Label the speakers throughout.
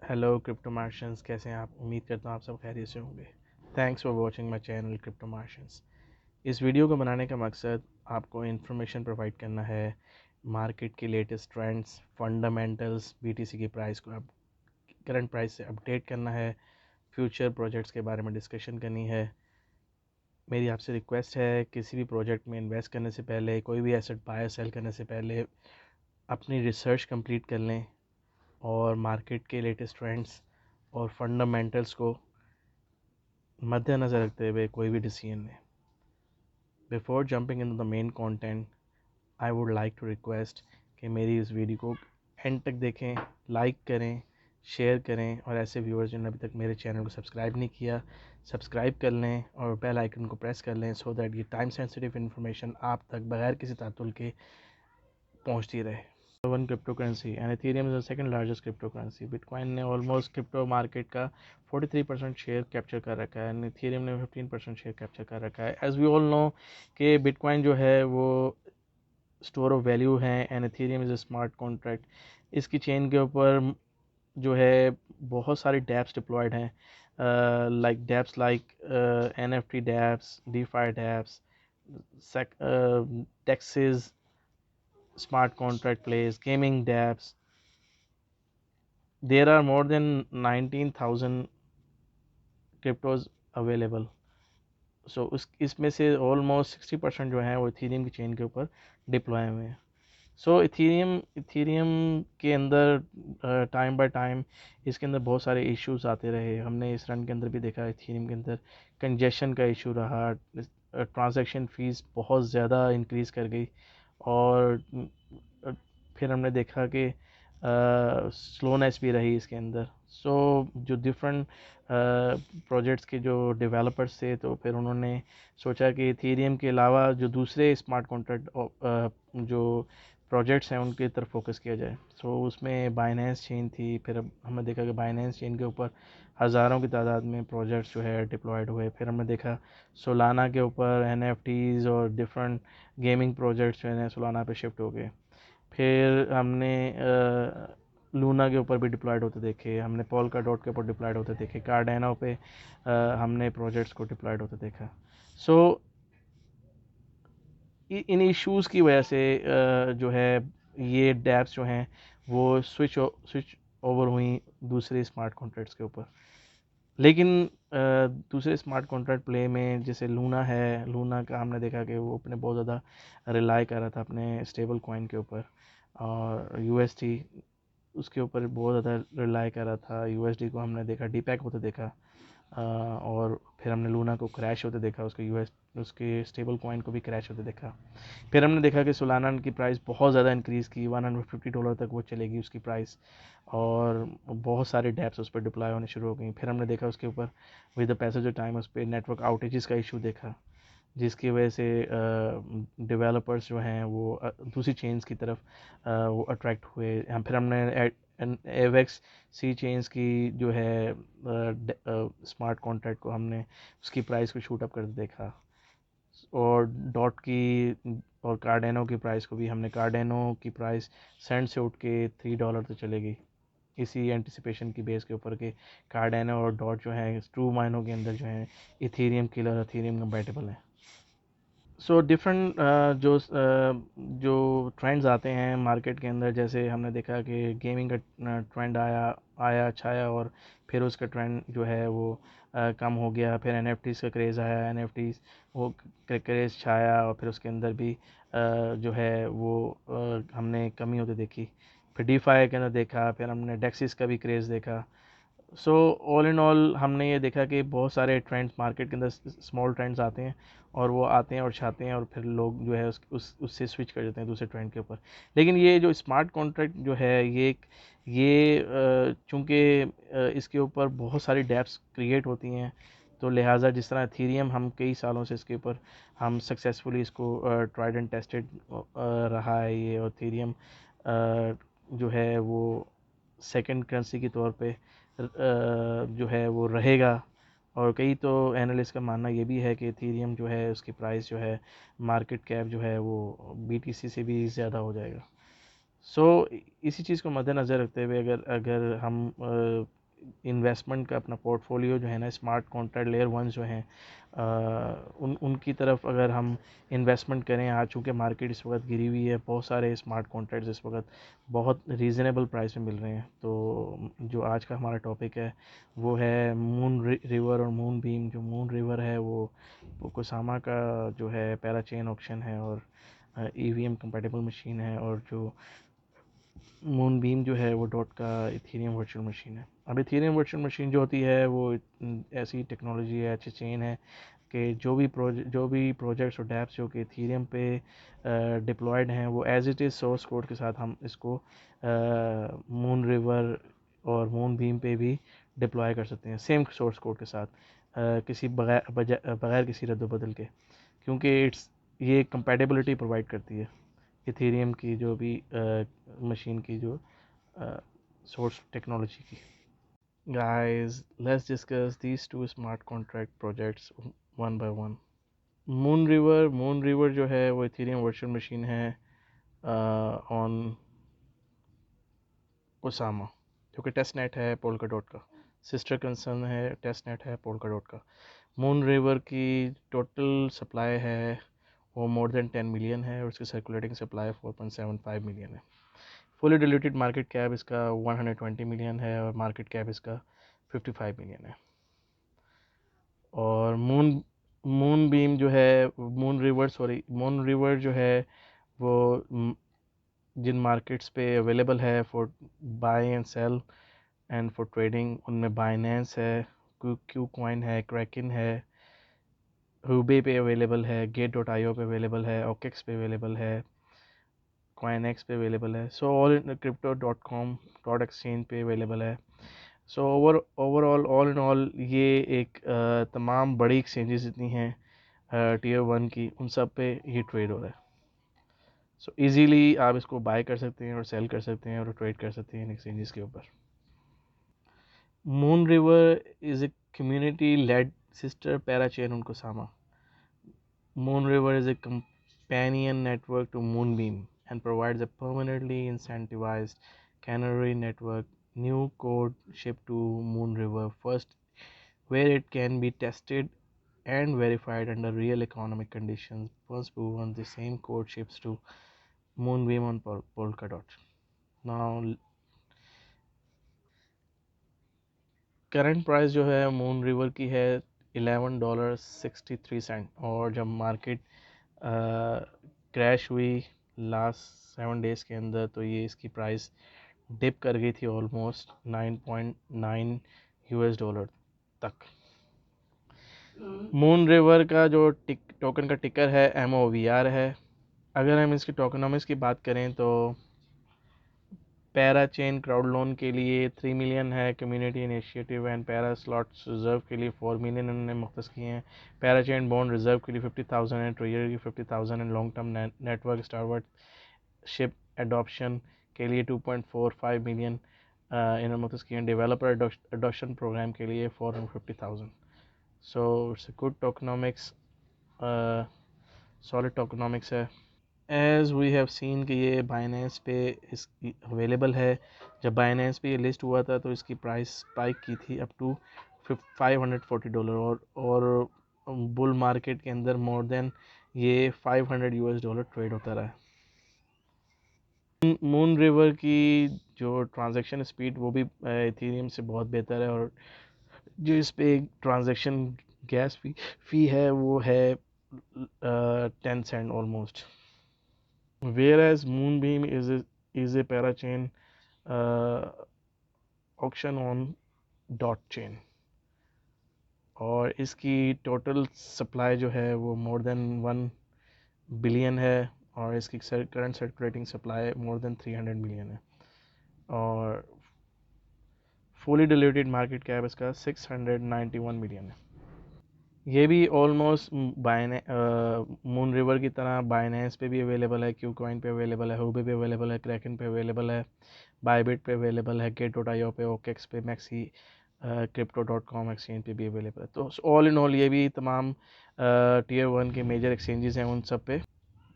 Speaker 1: Hello crypto मार्शंस, कैसे हैं आप? उम्मीद करता हूँ आप सब खैरियत से होंगे। Thanks for watching my channel crypto Martians. इस वीडियो को बनाने का मकसद आपको इन्फॉर्मेशन प्रोवाइड करना है, मार्केट की लेटेस्ट ट्रेंड्स, फंडामेंटल्स, बीटीसी की प्राइस को अब करंट प्राइस से अपडेट करना है, फ्यूचर प्रोजेक्ट्स के बारे में डिस्कशन करनी है। मेरी आपसे रिक्वेस्ट है, किसी भी प्रोजेक्ट में इन्वेस्ट करने से पहले, कोई भी एसेट बाय सेल करने से पहले अपनी रिसर्च कंप्लीट कर लें और मार्केट के लेटेस्ट ट्रेंड्स और फंडामेंटल्स को मद्देनज़र रखते हुए कोई भी डिसीजन लें। Before jumping in the main content, I would like to request कि मेरी इस वीडियो को एंड तक देखें, लाइक करें, शेयर करें और ऐसे व्यूअर्स जिन्होंने अभी तक मेरे चैनल को सब्सक्राइब नहीं किया, सब्सक्राइब कर लें और बेल आइकन को प्रेस कर लें, सो दैट ये टाइम सेंसिटिव इन्फॉर्मेशन आप तक बगैर किसी तातुल के पहुंचती रहे। One crypto currency and Ethereum is the second largest crypto currency. Bitcoin ने ऑलमोस्ट क्रिप्टो मार्केट का 43% शेयर कैप्चर कर रखा है एंड इथेरियम ने 15% शेयर कैप्चर कर रखा है। एज वी ऑल नो कि बिटकॉइन जो है वो स्टोर ऑफ वैल्यू है and Ethereum is a smart contract. इसकी चेन के ऊपर जो है बहुत सारी डैप्स डिप्लॉयड हैं, like dapps like NFT dapps, DeFi dapps, DEXs, smart contract plays, gaming dApps. There are more than 19,000 cryptos available. सो उस इसमें से ऑलमोस्ट 60% जो है वो इथीरियम की चेन के ऊपर डिप्लॉय हुए हैं। सो इथीरियम के अंदर टाइम बाय टाइम इसके अंदर बहुत सारे इश्यूज आते रहे। हमने इस रन के अंदर भी देखा इथीरियम के अंदर कंजेशन का इशू रहा, ट्रांजैक्शन फीस बहुत ज़्यादा इंक्रीज़ कर गई और फिर हमने देखा कि स्लोनेस भी रही इसके अंदर। सो जो डिफरेंट प्रोजेक्ट्स के जो डेवलपर्स थे तो फिर उन्होंने सोचा कि इथेरियम के अलावा जो दूसरे स्मार्ट कॉन्ट्रैक्ट जो प्रोजेक्ट्स हैं उनकी तरफ फोकस किया जाए। सो उसमें बाइनेंस चेन थी। फिर अब हमने देखा कि बाइनेंस चेन के ऊपर हज़ारों की तादाद में प्रोजेक्ट्स जो है डिप्लॉयड हुए। फिर हमने देखा सोलाना के ऊपर NFTs और डिफरेंट गेमिंग प्रोजेक्ट्स जो है सोलाना पे शिफ्ट हो गए। फिर हमने लूना के ऊपर भी डिप्लॉयड होते देखे, हमने पोल्का डॉट के ऊपर डिप्लॉयड होते देखे, कार्डेनो पे हमने प्रोजेक्ट्स को डिप्लॉयड होते देखा। सो इन इश्यूज़ की वजह से जो है ये डैप्स जो हैं वो स्विच ओवर हुई दूसरे स्मार्ट कॉन्ट्रैक्ट्स के ऊपर। लेकिन दूसरे स्मार्ट कॉन्ट्रैक्ट प्ले में जैसे लूना है, लूना का हमने देखा कि वो अपने बहुत ज़्यादा रिलाई कर रहा था अपने स्टेबल कॉइन के ऊपर, और UST उसके ऊपर बहुत ज़्यादा रिलाई कर रहा था। USD को हमने देखा डीपैक होते देखा, और फिर हमने लूना को क्रैश होते देखा, उसके स्टेबल कॉइन को भी क्रैश होते देखा। फिर हमने देखा कि सोलाना की प्राइस बहुत ज़्यादा इंक्रीज़ की, $150 तक वो चलेगी उसकी प्राइस, और बहुत सारे डैप्स उस पर डिप्लॉय होने शुरू हो गई। फिर हमने देखा उसके ऊपर with the passage of time उस पर नेटवर्क आउटेजेस का इशू देखा, जिसकी वजह से डेवलपर्स जो हैं वो दूसरी चेन्स की तरफ वो अट्रैक्ट हुए। फिर हमने एवेक्स सी चेन्स की जो है स्मार्ट कॉन्ट्रैक्ट को हमने उसकी प्राइस को शूट अप करते देखा, और डॉट की और कार्डेनो की प्राइस को भी हमने, कार्डेनो की प्राइस सेंट से उठ के $3 तक चले गई, इसी एंटिसिपेशन की बेस के ऊपर के कार्डेनो और डॉट जो है ट्रू माइनों के अंदर जो है इथेरियम किलर, इथेरियम कंपैटिबल है। सो डिफरेंट जो ट्रेंड्स आते हैं मार्केट के अंदर, जैसे हमने देखा कि गेमिंग का ट्रेंड आया आया छाया, और फिर उसका ट्रेंड जो है वो कम हो गया। फिर NFTs का क्रेज़ आया, NFTs वो क्रेज़ छाया, और फिर उसके अंदर भी जो है वो हमने कमी होती देखी। फिर DeFi के अंदर देखा, फिर हमने डेक्सिस का भी क्रेज़ देखा। सो ऑल इन ऑल हमने ये देखा कि बहुत सारे ट्रेंड्स मार्केट के अंदर, स्मॉल ट्रेंड्स आते हैं और वो आते हैं और छाते हैं, और फिर लोग जो है उससे स्विच कर देते हैं दूसरे ट्रेंड के ऊपर। लेकिन ये जो स्मार्ट कॉन्ट्रैक्ट जो है ये चूँकि इसके ऊपर बहुत सारी डैप्स क्रिएट होती हैं, तो लिहाजा जिस तरह एथेरियम हम कई सालों से इसके ऊपर हम सक्सेसफुली इसको ट्राइड एंड टेस्टेड रहा है ये, और एथेरियम जो है वो सेकंड करेंसी के तौर पे जो है वो रहेगा। और कई तो एनालिस्ट का मानना ये भी है कि इथेरियम जो है उसकी प्राइस जो है, मार्केट कैप जो है वो BTC से भी ज़्यादा हो जाएगा। सो इसी चीज़ को मद्देनज़र रखते हुए अगर अगर हम इन्वेस्टमेंट का अपना पोर्टफोलियो जो है ना स्मार्ट कॉन्ट्रैक्ट लेयर वन जो हैं उनकी तरफ अगर हम इन्वेस्टमेंट करें, आज चूँकि मार्केट इस वक्त गिरी हुई है, बहुत सारे स्मार्ट कॉन्ट्रैक्ट्स इस वक्त बहुत रीज़नेबल प्राइस में मिल रहे हैं। तो जो आज का हमारा टॉपिक है वो है मून रिवर और मून बीम। जो मून रिवर है वो कोसामा का जो है पैरा चेन ऑप्शन है और ईवीएम कंपैटिबल मशीन है, और जो मून बीम जो है वो डॉट का इथेरियम वर्चुअल मशीन है। अब इथेरियम वर्चुअल मशीन जो होती है वो ऐसी टेक्नोलॉजी है, अच्छी चेन है कि जो भी प्रोजेक्ट्स और डैप्स जो कि इथेरियम पे डिप्लॉयड हैं वो as it is source code के साथ हम इसको मून रिवर और मून बीम पे भी डिप्लॉय कर सकते हैं सेम सोर्स कोड के साथ, किसी बगैर किसी रद्द-बदल के, क्योंकि ये कंपैटिबिलिटी प्रोवाइड करती है इथेरियम की जो भी मशीन की जो सोर्स टेक्नोलॉजी की। Guys, let's discuss these two smart contract projects one by one. Moon river जो है वो इथेरियम वर्चुअल मशीन है ऑन ओसामा, जो कि टेस्ट नेट है पोल्का डॉट का, सिस्टर कंसर्न है टेस्ट नेट है पोल्का डॉट का। मून रिवर की टोटल सप्लाई है वो मोर देन 10 मिलियन है और उसकी सर्कुलेटिंग सप्लाई 4.75 मिलियन है। फुली डिल्यूटेड मार्केट कैप इसका 120 मिलियन है और मार्केट कैप इसका 55 मिलियन है। और मून बीम जो है मून रिवर जो है वो जिन मार्केट्स पे अवेलेबल है for buy and sell and for trading, उनमें बाइनेंस है, क्यू कॉइन है, क्रैकिन है, हुबे पे अवेलेबल है, गेट डॉट आई ओ पे अवेलेबल है, ओकेक्स पे अवेलेबल है, कॉइनएक्स पे अवेलेबल है, so all in crypto dot com dot exchange पे अवेलेबल है। So overall all in all ये एक तमाम बड़ी एक्सचेंजेस जितनी हैं टीयर वन की, उन सब पे ये ट्रेड हो रहा है। सो इजीली आप इसको बाय कर सकते हैं और सेल कर सकते हैं और ट्रेड कर सकते हैं इन एक्सचेंजेस के ऊपर। Moon river is a community lead sister para chain उनको सामा। Moon River is a companion network to Moonbeam and provides a permanently incentivized canary network. New code shipped to Moon River first, where it can be tested and verified under real economic conditions. Once proven, the same code ships to Moonbeam on Polkadot. Now, current price जो है moon river की है $11.63, और जब market crash हुई last 7 days के अंदर तो ये इसकी प्राइस डिप कर गई थी ऑलमोस्ट 9.9 यूएस डॉलर तक। मून रिवर का जो टोकन का टिकर है MOVR है। अगर हम इसकी टोकनॉमिक्स की बात करें तो पैरा चेन क्राउड लोन के लिए 3 मिलियन है, community initiative and para slots reserve के लिए 4 मिलियन उन्होंने मुख्तस किए हैं, पैरा चेन बॉन्ड रिजर्व के लिए 50,000 है, ट्रेजर की 50,000 and long term network stewardship adoption के लिए 2.45 मिलियन इन्होंने मुख्तस किए हैं, डेवलपर एडॉप्शन प्रोग्राम के लिए 450,000। So it's good tokenomics, solid tokenomics है। एज वी हैव सीन कि ये बाइनेंस पे इस अवेलेबल है। जब बाइनेंस पे ये लिस्ट हुआ था तो इसकी प्राइस स्पाइक की थी अप टू $540, और बुल मार्केट के अंदर मोर देन ये $500 ट्रेड होता रहा है। मून रिवर की जो ट्रांजैक्शन स्पीड वो भी इथेरियम से बहुत बेहतर है, और जो इस पे ट्रांजैक्शन गैस फी है वो है 10 cent almost. Whereas Moonbeam is a parachain auction on dot chain, और इसकी टोटल सप्लाई जो है वो मोर देन 1 बिलियन है, और इसकी current circulating supply more than 300 million है, और फुली डिल्यूटेड मार्केट कैप इसका 691 मिलियन है। ये भी ऑलमोस्ट मून रिवर की तरह बाइनेंस पे भी अवेलेबल है, क्यू कॉइन पे अवेलेबल है, हुबे पे अवेलेबल है, क्रैकन पे अवेलेबल है, बायबिट पे अवेलेबल है, गेट.io पे, ओकेक्स पे, मैक्सी crypto.com एक्सचेंज पे भी अवेलेबल है। तो ऑल इन ऑल ये भी तमाम टीयर वन के मेजर एक्सचेंजेस हैं, उन सब पे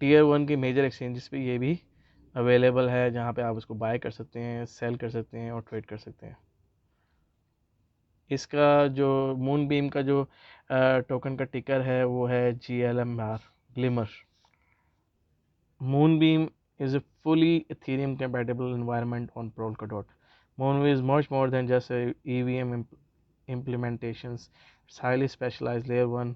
Speaker 1: टीयर वन के मेजर एक्सचेंजेस पे ये भी अवेलेबल है जहाँ पे आप उसको बाय कर सकते हैं, सेल कर सकते हैं और ट्रेड कर सकते हैं। इसका जो मून बीम का जो टोकन का टिकर है वो है GLMR, glimmer. Moonbeam is a fully Ethereum compatible environment on Polkadot. Moonbeam is much more than just a EVM implementations. It's highly specialized layer 1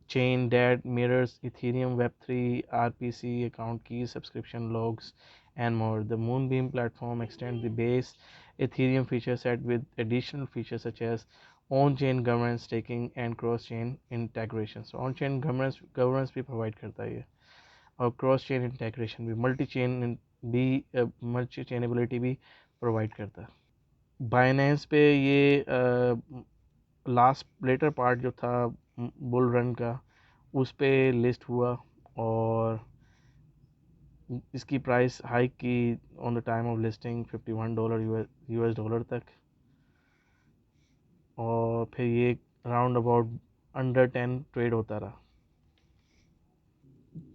Speaker 1: chain that mirrors Ethereum Web3, RPC, account keys, subscription logs, and more. The Moonbeam platform extends the base Ethereum feature set with additional features such as on-chain governance, staking, and cross-chain integration. So on-chain governance भी provide करता है ये, और cross chain integration भी, multi चेनेबिलिटी भी provide करता है। Binance पे ये लास्ट लेटर पार्ट जो था बुल रन का, उस पे लिस्ट हुआ और इसकी प्राइस हाइक की on the time of listing $51 US dollar तक, और फिर ये राउंड अबाउट अंडर 10 ट्रेड होता रहा।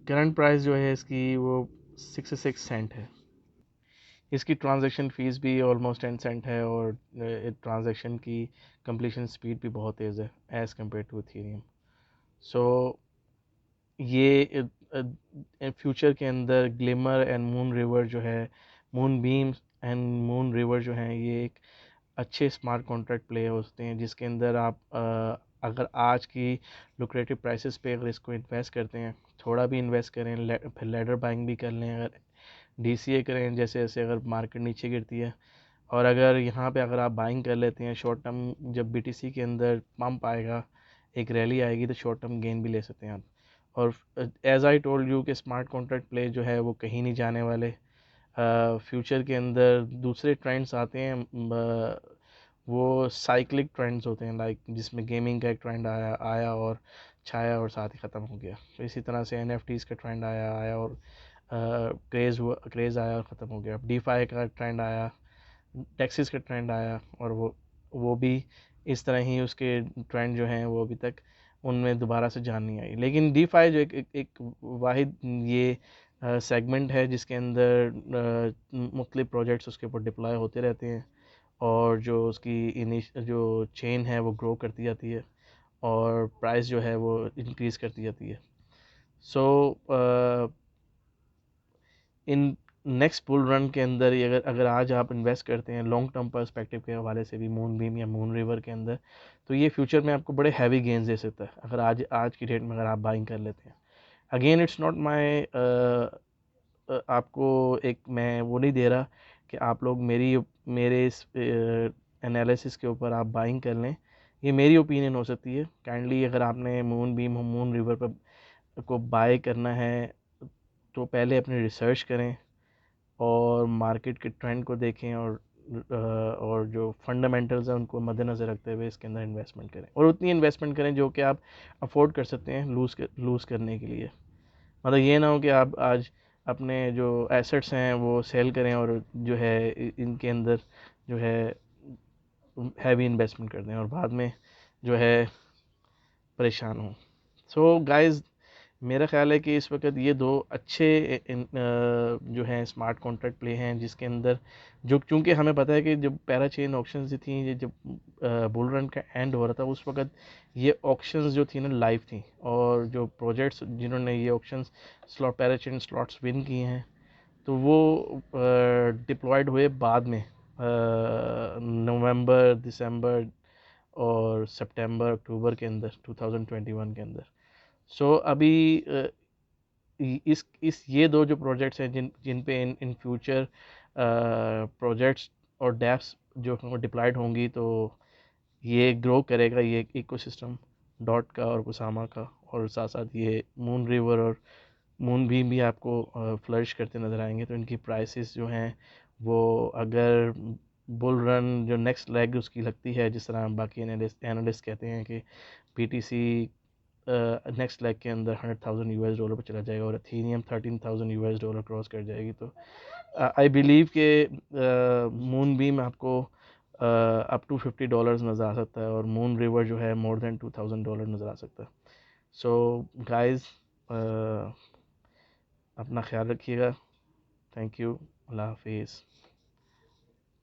Speaker 1: करंट प्राइस जो है इसकी वो 66 सेंट है। इसकी ट्रांजैक्शन फ़ीस भी ऑलमोस्ट 10 सेंट है और ट्रांजैक्शन की कंप्लीशन स्पीड भी बहुत तेज़ है एज़ कम्पेयर टू इथेरियम। सो ये फ्यूचर के अंदर ग्लिमर एंड मून रिवर जो है, moon beam and moon river जो है, ये एक अच्छे स्मार्ट कॉन्ट्रैक्ट प्ले होते हैं जिसके अंदर आप अगर आज की लुक्रेटिव प्राइसेस पे अगर इसको इन्वेस्ट करते हैं, थोड़ा भी इन्वेस्ट करें, फिर लेडर बाइंग भी कर लें, अगर DCA करें जैसे जैसे, अगर मार्केट नीचे गिरती है, और अगर यहाँ पे अगर आप बाइंग कर लेते हैं शॉर्ट टर्म, जब BTC के अंदर पंप आएगा, एक रैली आएगी, तो शॉर्ट टर्म गेन भी ले सकते हैं आप। और एज आई टोल्ड यू कि स्मार्ट कॉन्ट्रैक्ट प्ले जो है वो कहीं नहीं जाने वाले। फ्यूचर के अंदर दूसरे ट्रेंड्स आते हैं, वो साइक्लिक ट्रेंड्स होते हैं, लाइक जिसमें गेमिंग का एक ट्रेंड आया आया और छाया और साथ ही ख़त्म हो गया। तो इसी तरह से NFTs का ट्रेंड आया आया और क्रेज़ आया और ख़त्म हो गया। DeFi का ट्रेंड आया, टैक्सेस का ट्रेंड आया, और वो भी इस तरह ही उसके ट्रेंड जो हैं वो अभी तक उनमें दोबारा से जान नहीं आई। लेकिन DeFi जो एक वाहिद ये सेगमेंट है जिसके अंदर मुख्तलिफ प्रोजेक्ट्स उसके ऊपर डिप्लॉय होते रहते हैं, और जो उसकी जो चेन है वो ग्रो करती जाती है और प्राइस जो है वो इंक्रीज़ करती जाती है। सो इन नेक्स्ट बुल रन के अंदर अगर अगर आज आप इन्वेस्ट करते हैं लॉन्ग टर्म पर्सपेक्टिव के हवाले से भी, मून बीम या मून रिवर के अंदर, तो ये फ्यूचर में आपको बड़े हैवी गेंस दे सकता है अगर आज की डेट में अगर आप बाइंग कर लेते हैं। अगेन इट्स नॉट माई, आपको एक मैं वो नहीं दे रहा कि आप लोग मेरे इस एनालिसिस के ऊपर आप बाइंग कर लें, ये मेरी ओपिनियन हो सकती है। काइंडली अगर आपने मून बीम मून रिवर पर को बाय करना है तो पहले अपनी रिसर्च करें और मार्केट के ट्रेंड को देखें, और जो फंडामेंटल्स हैं उनको मद्देनज़र रखते हुए इसके अंदर इन्वेस्टमेंट करें, और उतनी इन्वेस्टमेंट करें जो कि आप अफोर्ड कर सकते हैं लूज़ करने के लिए। मतलब ये ना हो कि आप आज अपने जो एसेट्स हैं वो सेल करें और जो है इनके अंदर जो है हैवी इन्वेस्टमेंट कर दें और बाद में जो है परेशान हो। सो गाइस, मेरा ख्याल है कि इस वक्त ये दो अच्छे जो हैं स्मार्ट कॉन्ट्रैक्ट प्ले हैं जिसके अंदर जो, चूँकि हमें पता है कि जब पैराचेन ऑक्शंस थी, ये जब बुल रन का एंड हो रहा था, उस वक्त ये ऑक्शंस जो थी ना लाइव थी, और जो प्रोजेक्ट्स जिन्होंने ये ऑक्शंस पैराचेन स्लॉट्स विन किए हैं तो वो डिप्लॉयड हुए बाद में, नवंबर, दिसंबर और सितंबर अक्टूबर के अंदर 2021 के अंदर। सो अभी इस ये दो जो प्रोजेक्ट्स हैं जिन पे इन फ्यूचर प्रोजेक्ट्स और डैप्स जो डिप्लॉयड होंगी, तो ये ग्रो करेगा ये इकोसिस्टम डॉट का और कुसामा का, और साथ साथ ये मून रिवर और मून भी आपको फ्लरिश करते नज़र आएंगे। तो इनकी प्राइसेस जो हैं वो, अगर बुल रन जो नेक्स्ट लेग उसकी लगती है, जिस तरह बाकी एनालिस्ट कहते हैं कि BTC नेक्स्ट लेग के अंदर $100,000 पर चला जाएगा और एथेरियम $13,000 क्रॉस कर जाएगी, तो आई बिलीव के मून बीम आपको अप टू $50 नज़र आ सकता है, और मून रिवर जो है मोर देन $2,000 नज़र आ सकता है। सो गाइज, अपना ख्याल रखिएगा। Thank you. अल्लाह हाफिज़।